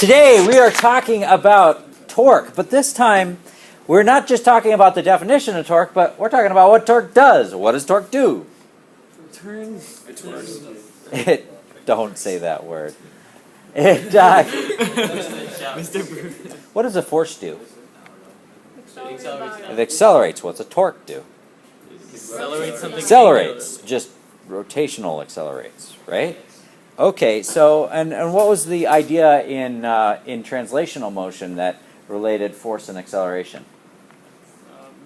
Today we are talking about torque, but this time we're not just talking about the definition of torque, but we're talking about what torque does. What does torque do? Don't say that word. What does a force do? It accelerates. What's a torque do? Accelerates. Just rotational accelerates, right? Okay, so and what was the idea in translational motion that related force and acceleration?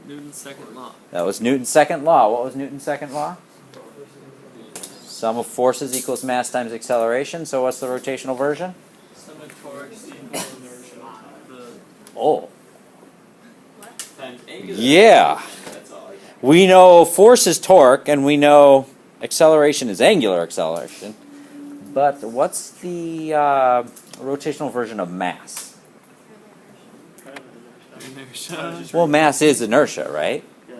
Newton's second law. That was Newton's second law. What was Newton's second law? Sum of forces equals mass times acceleration. So what's the rotational version? Sum of torques equals inertia. Oh. Yeah. We know force is torque, and we know acceleration is angular acceleration. But what's the rotational version of mass? Inertia. Well, mass is inertia, right? Yeah.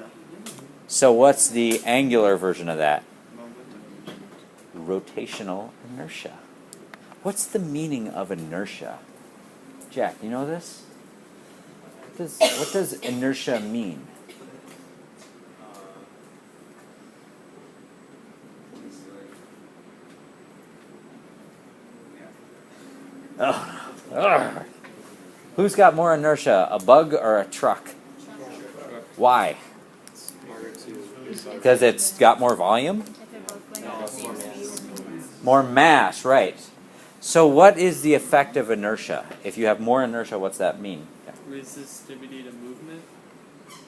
So what's the angular version of that? Rotational inertia. What's the meaning of inertia? Jack, you know this? What does inertia mean? Oh. Who's got more inertia, a bug or a truck? Why? Because it's got more volume? More mass, right. So what is the effect of inertia? If you have more inertia, what's that mean? Resistivity to movement.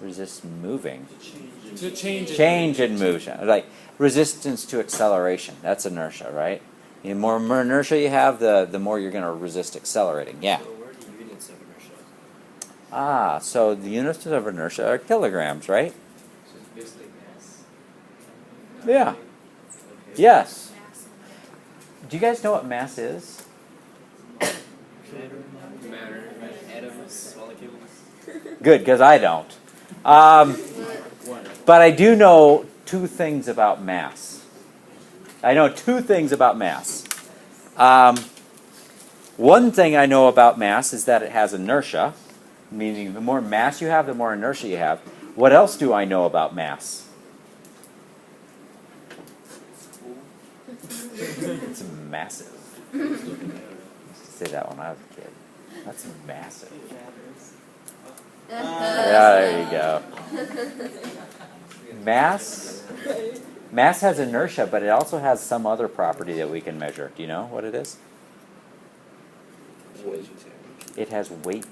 Resist moving. To Change in motion. Like resistance to acceleration. That's inertia, right? The more inertia you have, the more you're going to resist accelerating. Yeah. So where are the units of inertia? So the units of inertia are kilograms, right? So it's basically mass? Yeah. Okay. Yes. Do you guys know what mass is? Matter, atoms, molecules. Good, because I don't. But I do know two things about mass. I know two things about mass. One thing I know about mass is that it has inertia, meaning the more mass you have, the more inertia you have. What else do I know about mass? It's massive. I used to say that when I was a kid. That's massive. Yeah, there you go. Mass has inertia, but it also has some other property that we can measure. Do you know what it is? It has weight.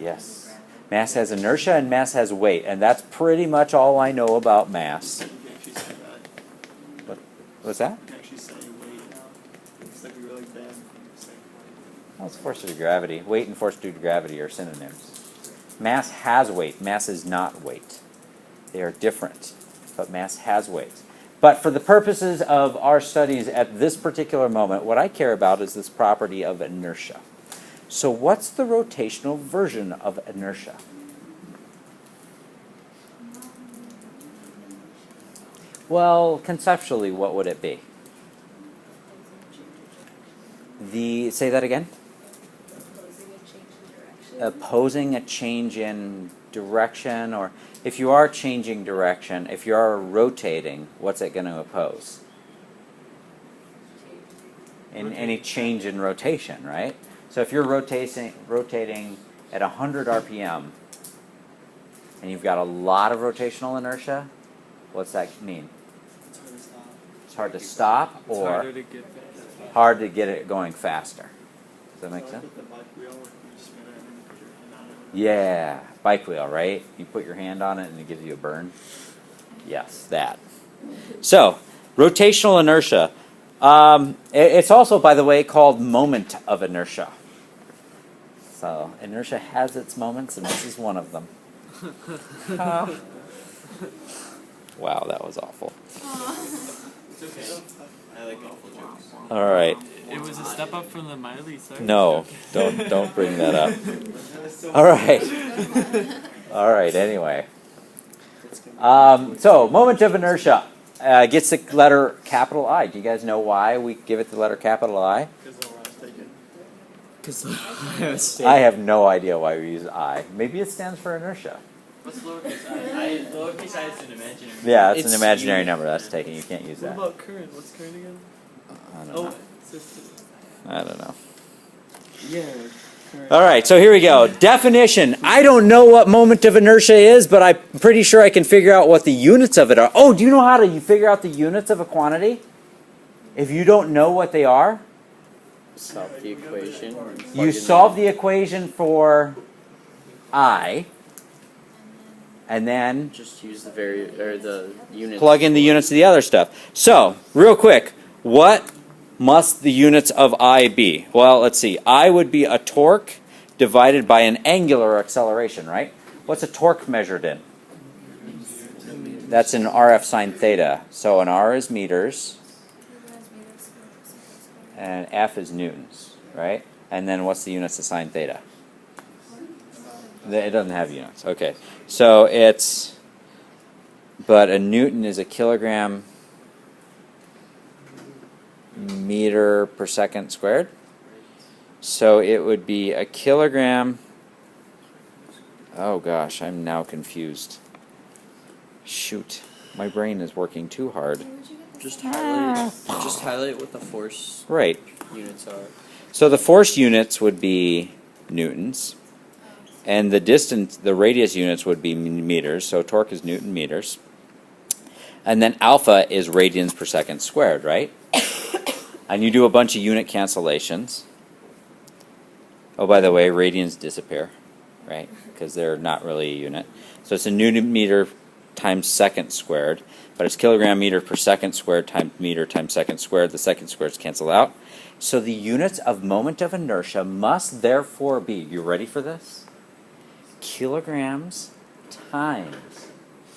Yes. Mass has inertia and mass has weight, and that's pretty much all I know about mass. What's that? Actually say weight now. It's like really bad. Well, it's force due to gravity. Weight and force due to gravity are synonyms. Mass has weight. Mass is not weight. They are different, but mass has weight. But for the purposes of our studies at this particular moment, what I care about is this property of inertia. So what's the rotational version of inertia? Well, conceptually, what would it be? Say that again? Opposing a change in direction, or if you are changing direction, if you are rotating, what's it going to oppose? Any change in rotation, right? So if you're rotating at 100 RPM, and you've got a lot of rotational inertia, what's that mean? It's hard to stop, or hard to get it going faster. Does that make sense? Yeah, bike wheel, right? You put your hand on it and it gives you a burn. Yes, that. So, rotational inertia. It's also, by the way, called moment of inertia. So, inertia has its moments, and this is one of them. Wow, that was awful. It's okay. I like awful jokes. All right. It was a step up from the Miley. Sorry. No, don't bring that up. All right. All right, anyway. So, moment of inertia gets the letter capital I. Do you guys know why we give it the letter capital I? Because the last Because Ohio State. I have no idea why we use I. Maybe it stands for inertia. What's lowercase I? Lowercase I is an imaginary. Yeah, it's an It's imaginary unit. number. That's taken. You can't use What that. about current? What's current again? I don't Oh, know. it's just, I don't know. yeah. Current. All right, so here we go. Definition. I don't know what moment of inertia is, but I'm pretty sure I can figure out what the units of it are. Oh, do you know how to figure out the units of a quantity? If you don't know what they are, Solve the equation. you solve the equation for I, and then Just use the the units. plug in the units of the other stuff. So, real quick, what must the units of I be? Well, let's see. I would be a torque divided by an angular acceleration, right? What's a torque measured in? That's in RF sine theta. So an R is meters, and F is newtons, right? And then what's the units of sine theta? It doesn't have units. Okay. So it's, but a newton is a kilogram meter per second squared. So it would be a kilogram. Oh gosh, I'm now confused. Shoot, my brain is working too hard. Just highlight what the force Right. units are. So the force units would be newtons, and the distance, the radius units would be meters. So torque is newton meters, and then alpha is radians per second squared, right? And you do a bunch of unit cancellations. Oh, by the way, radians disappear, right? Because they're not really a unit. So it's a newton meter times second squared, but it's kilogram meter per second squared times meter times second squared. The second squareds cancel out. So the units of moment of inertia must therefore be, you ready for this? Kilograms times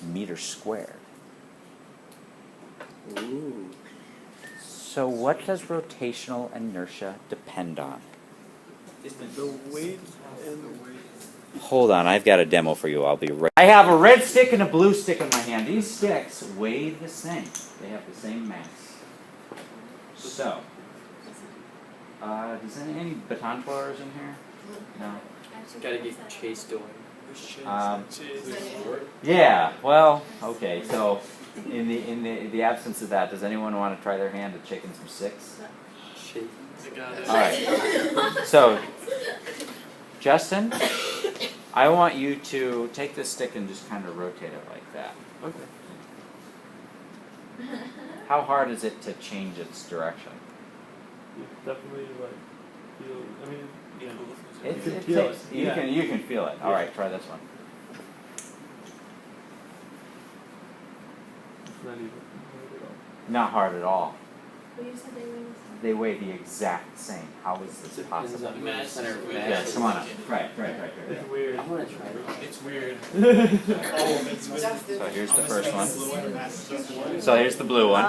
meter squared. Ooh. So what does rotational inertia depend on? The weight and the weight. Hold on, I've got a demo for you. I'll be right. I have a red stick and a blue stick in my hand. These sticks weigh the same. They have the same mass. So, does any baton throwers in here? No. Gotta get Chase doing. Yeah. Well, okay. So, in the absence of that, does anyone want to try their hand at shaking some sticks? Chase. All right. So, Justin, I want you to take this stick and just kind of rotate it like that. Okay. How hard is it to change its direction? You definitely like feel. I mean, yeah. It can feel takes, it. you Yeah. can feel it. All Yeah. right, try this one. It's not even hard at all. Not hard at all. But you said they were the same. They weigh the exact same. How is this possible? Mass Center of is- Yeah, come on up. Right. It's weird. I wanna try that. It's weird. So here's the first one. So here's the blue one.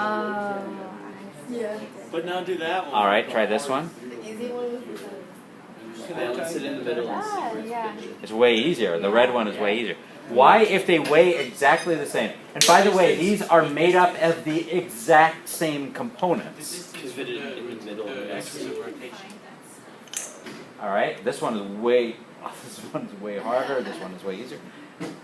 Yeah. But now do that one. All right, try this one. The easy one was the Balance it in the middle and see where it's yeah. pitching. It's way easier. The red one is way easier. Why, if they weigh exactly the same? And by the way, these are made up of the exact same components. Because it in the middle of the axis of rotation. All right, this one is way harder. This one is way easier.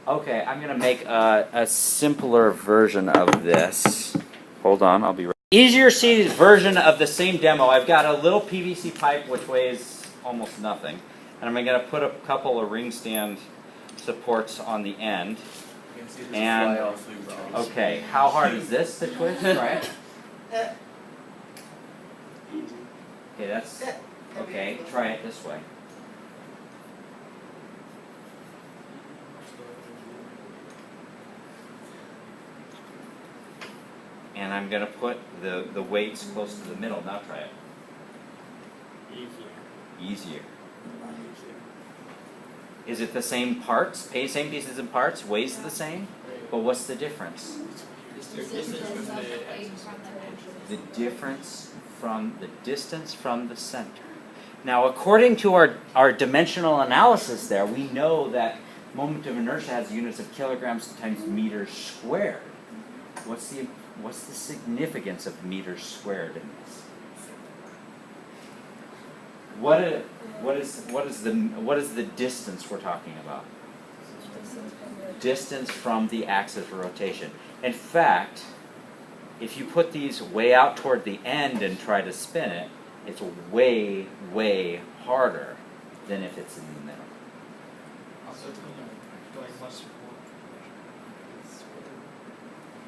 Okay, I'm gonna make a simpler version of this. Hold on, I'll be right. Easier series version of the same demo. I've got a little PVC pipe which weighs almost nothing, and I'm gonna put a couple of ring stand supports on the end. And okay, how hard is this to twist? Right. Okay, that's okay. Try it this way. And I'm going to put the weights close to the middle. Now try it. Easier. Is it the same parts? Same pieces and parts? Weighs the same? But what's the difference? The difference from the distance from the center. Now, according to our dimensional analysis there, we know that moment of inertia has units of kilograms times meters squared. What's the significance of meters squared in this? what is the distance we're talking about? Distance from the axis of rotation. In fact, if you put these way out toward the end and try to spin it, it's way, way harder than if it's in the middle. Also, going much more.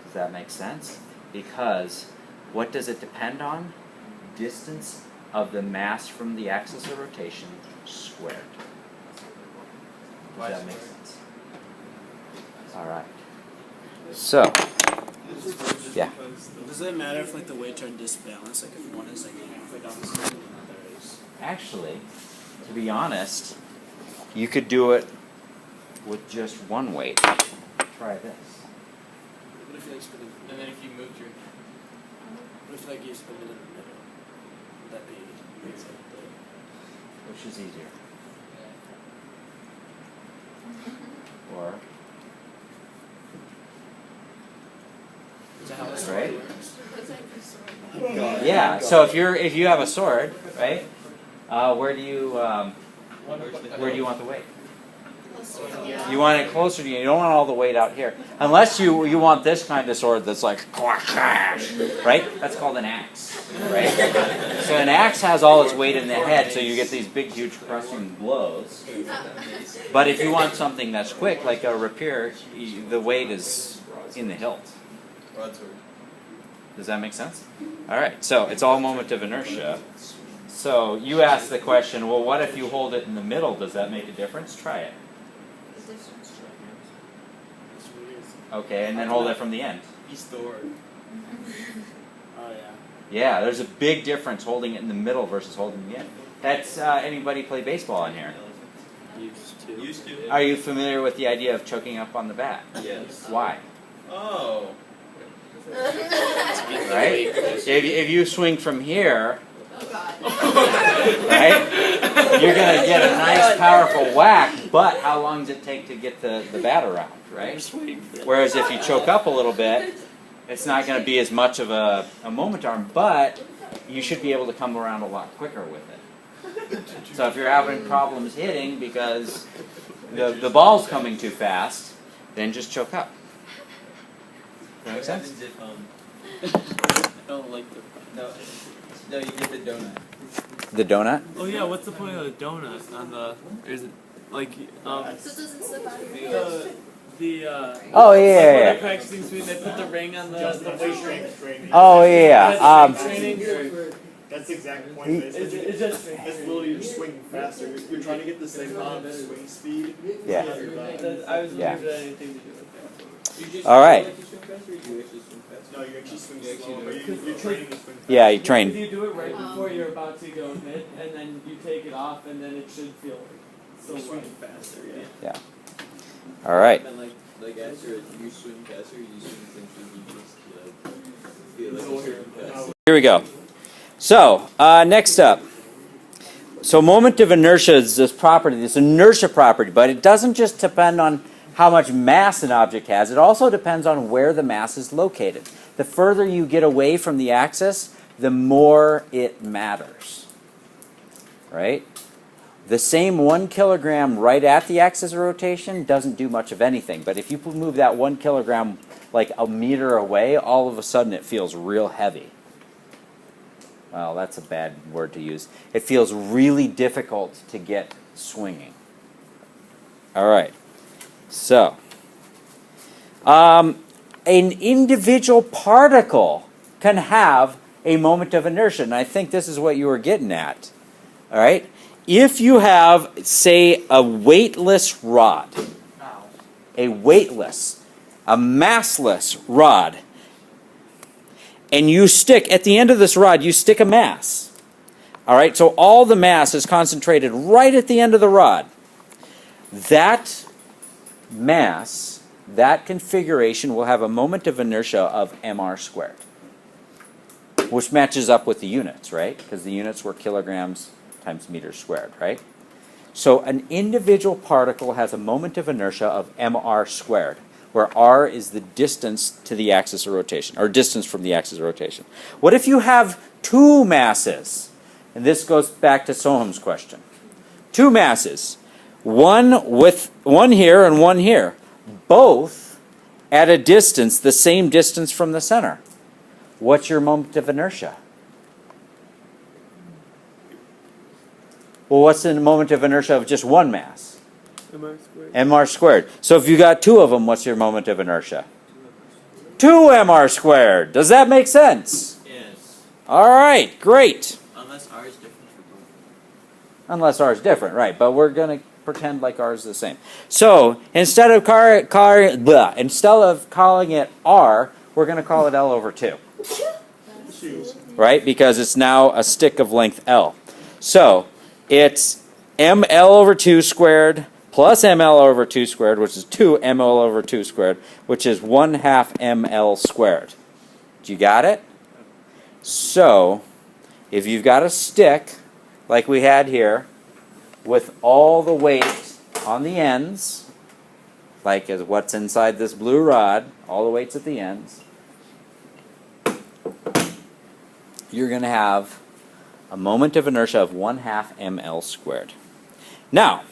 Does that make sense? Because what does it depend on? Distance of the mass from the axis of rotation squared. Does that make sense? All right. So, yeah. Does it matter if like the weights are disbalanced? Like if one is like halfway down the slope and the other is. Actually, to be honest, you could do it with just one weight. Try this. What if you like spin it? And then if you moved your What if like you spin it in the middle? Would that be makes sense? Which is easier? Or, Is that how it's right? works? That's like the sword. Yeah. So if you have a sword, right? Where do you want the weight? Yeah. You want it closer to you. You don't want all the weight out here, unless you want this kind of sword that's like right. That's called an axe, right? So an axe has all its weight in the head, so you get these big, huge crushing blows. But if you want something that's quick, like a rapier, the weight is in the hilt. broadsword. Does that make sense? All right. So it's all moment of inertia. So you asked the question, well, what if you hold it in the middle? Does that make a difference? Try it. Okay, and then hold it from the end. He's Thor. Oh yeah. Yeah, there's a big difference holding it in the middle versus holding it in the end. That's anybody play baseball in here? Used to. Are you familiar with the idea of choking up on the bat? Yes. Why? Oh. Right? If you swing from here, Oh God. right, you're going to get a nice powerful whack, but how long does it take to get the bat around, right? Whereas if you choke up a little bit, it's not going to be as much of a moment arm, but you should be able to come around a lot quicker with it. So if you're having problems hitting because the ball's coming too fast, then just choke up. Does that make sense? I don't like the. No, you get the donut. The donut? Oh yeah, what's the point of the donut on the? Is it like So it doesn't slip out of your hand. the Oh, like when they're yeah. practicing swing, they put the ring on the weight strength training. Oh, yeah. training. Or, That's the exact point of it. it's just It's literally you're swinging faster. You're trying to get the same amount of swing speed. Yeah. I was Yeah. wondering if it had anything to do with that. All right. No, you actually swing slow, but you're training to swing faster. Yeah, you If train. you do it right before you're about to go hit, and then you take it off, and then it should feel so right. faster. Yeah. All right. And like after you swing faster, you swing essentially you just feel like you're swinging faster. Here we go. So, next up. So moment of inertia is this property, this inertia property, but it doesn't just depend on how much mass an object has. It also depends on where the mass is located. The further you get away from the axis, the more it matters. Right? The same 1 kilogram right at the axis of rotation doesn't do much of anything. But if you move that 1 kilogram like a meter away, all of a sudden it feels real heavy. Well, that's a bad word to use. It feels really difficult to get swinging. All right. So, an individual particle can have a moment of inertia, and I think this is what you were getting at. All right? If you have, say, a weightless rod, a massless rod, and you stick, at the end of this rod, you stick a mass. All right? So all the mass is concentrated right at the end of the rod. That mass, that configuration will have a moment of inertia of mr squared, which matches up with the units, right? Because the units were kilograms times meters squared, right? So an individual particle has a moment of inertia of mr squared, where r is the distance to the axis of rotation, or distance from the axis of rotation. What if you have two masses? and this goes back to Soham's question. Two masses, one here and one here, both at a distance, the same distance from the center. What's your moment of inertia? Well, what's the moment of inertia of just one mass? mr squared. mr squared. So if you got two of them, what's your moment of inertia? 2mr squared. Does that make sense? Yes. All right, great. Unless R is different for both. Unless R is different, right? But we're going to pretend like R is the same. So instead of instead of calling it R, we're going to call it L over 2. Right? Because it's now a stick of length L. So it's ml over 2 squared plus ml over 2 squared, which is 2ml over 2 squared, which is 1/2 ml squared. You got it? So if you've got a stick, like we had here, with all the weight on the ends, like as what's inside this blue rod, all the weights at the ends, you're going to have a moment of inertia of 1/2 ml squared. Now,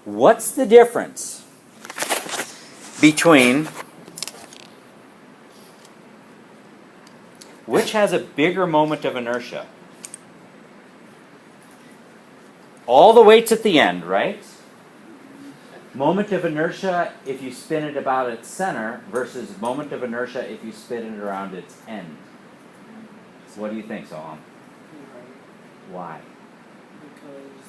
what's the difference between which has a bigger moment of inertia? All the weights at the end, right? Moment of inertia if you spin it about its center versus moment of inertia if you spin it around its end. What do you think, Soham? Why? Because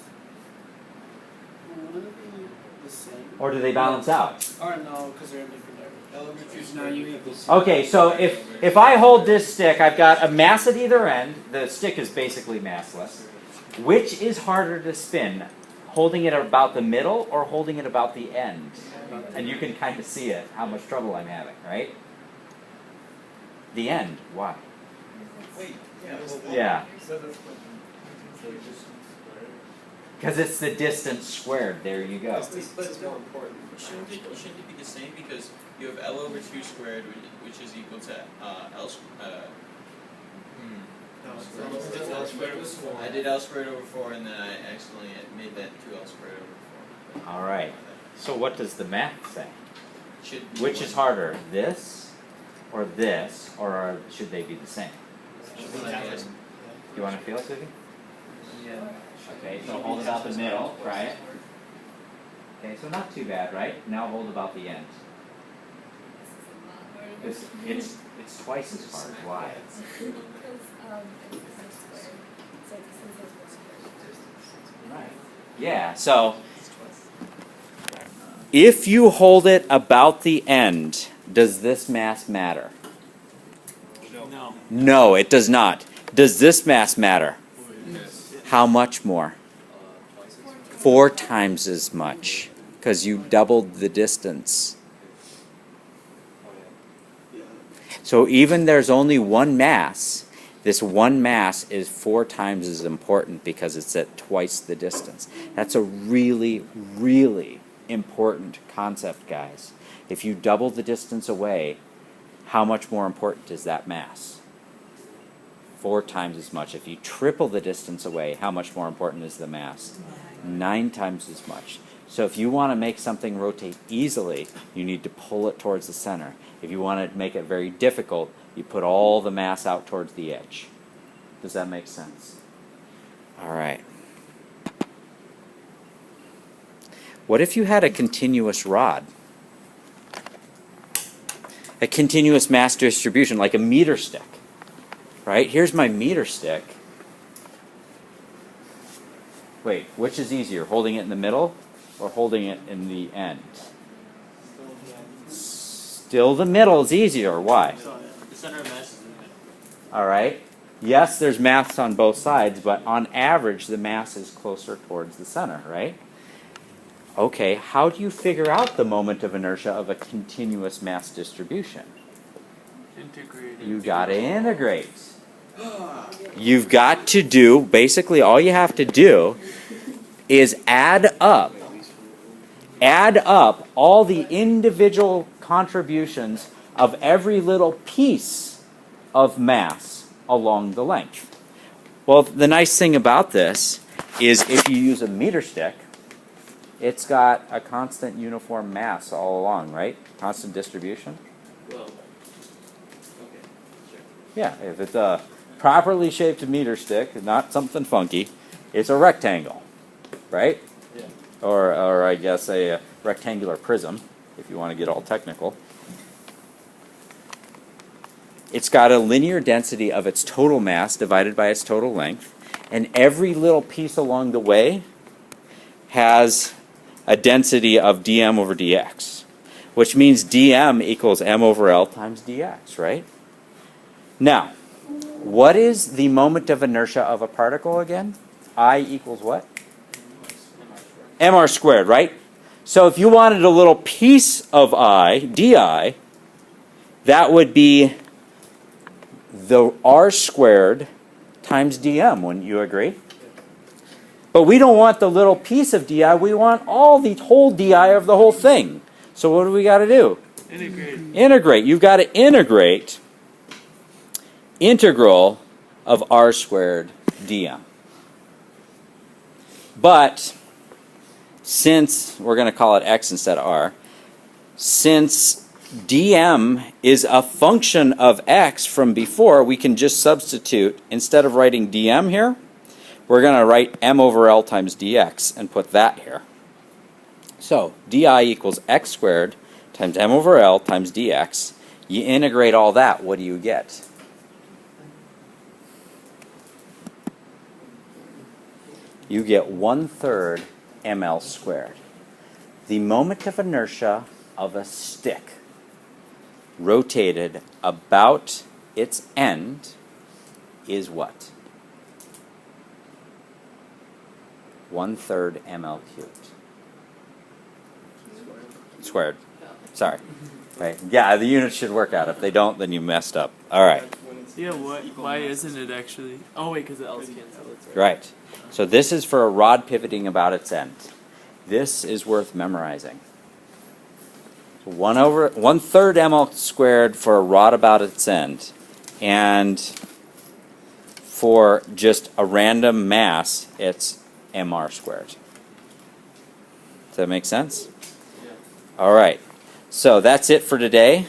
wouldn't it be the same? Or do they balance out? Or no, because they're in different areas. L over 2 Now squared. you have the same. Okay, so if I hold this stick, I've got a mass at either end. The stick is basically massless. Which is harder to spin? Holding it about the middle or holding it about the end? And you can kind of see it, how much trouble I'm having, right? The end. Why? Wait, Yeah. Because it's the distance squared. There you go. But it's more important. Shouldn't it be the same? Because you have L over 2 squared, which is equal to L squared. L squared was 4. I did L squared over 4, and then I accidentally made that 2L squared over 4. All right. So what does the math say? Should be Which is harder, this, or should they be the same? Do you want to feel it, Susie? Yeah. Okay, so hold about the middle, try it. Okay, so not too bad, right? Now hold about the end. It's twice as hard. Why? Right. Yeah, so if you hold it about the end, does this mass matter? No. No, it does not. Does this mass matter? How much more? 4 times as much, because you doubled the distance. So even there's only one mass, this one mass is 4 times as important because it's at twice the distance. That's a really, really important concept, guys. If you double the distance away, how much more important is that mass? 4 times as much. If you triple the distance away, how much more important is the mass? 9 times as much. So if you want to make something rotate easily, you need to pull it towards the center. If you want to make it very difficult, you put all the mass out towards the edge. Does that make sense? All right. What if you had a continuous rod? A continuous mass distribution, like a meter stick. Right? Here's my meter stick. Wait, which is easier, holding it in the middle or holding it in the end? Still the middle is easier. Why? The center of mass is in the middle. All right. Yes, there's mass on both sides, but on average, the mass is closer towards the center, right? Okay, how do you figure out the moment of inertia of a continuous mass distribution? Integrated. You got to integrate. You've got to do, basically all you have to do is add up all the individual contributions of every little piece of mass along the length. Well, the nice thing about this is if you use a meter stick, it's got a constant uniform mass all along, right? Constant distribution. Well, okay, sure. Yeah, if it's a properly shaped meter stick, not something funky, it's a rectangle, right? Yeah. Or I guess a rectangular prism, if you want to get all technical. It's got a linear density of its total mass divided by its total length, and every little piece along the way has a density of dm over dx, which means dm equals m over L times dx, right? Now, what is the moment of inertia of a particle again? I equals what? mr squared, right? So if you wanted a little piece of I, di, that would be the r squared times dm, wouldn't you agree? But we don't want the little piece of di, we want the whole di of the whole thing. So what do we got to do? Integrate. Integrate. You've got to integrate integral of r squared dm. But since, we're going to call it x instead of r, since dm is a function of x from before, we can just substitute, instead of writing dm here, we're going to write m over L times dx and put that here. So di equals x squared times m over L times dx. You integrate all that, what do you get? You get 1/3 ml squared. The moment of inertia of a stick rotated about its end is what? 1/3 ml cubed. Squared. Sorry. Right. Yeah, the units should work out. If they don't, then you messed up. All right. Yeah, what? Why isn't it actually? Oh wait, because the L's cancel. That's right. Right. So this is for a rod pivoting about its end. This is worth memorizing. So 1/3 ml squared for a rod about its end, and for just a random mass, it's mr squared. Does that make sense? Yeah. All right. So that's it for today.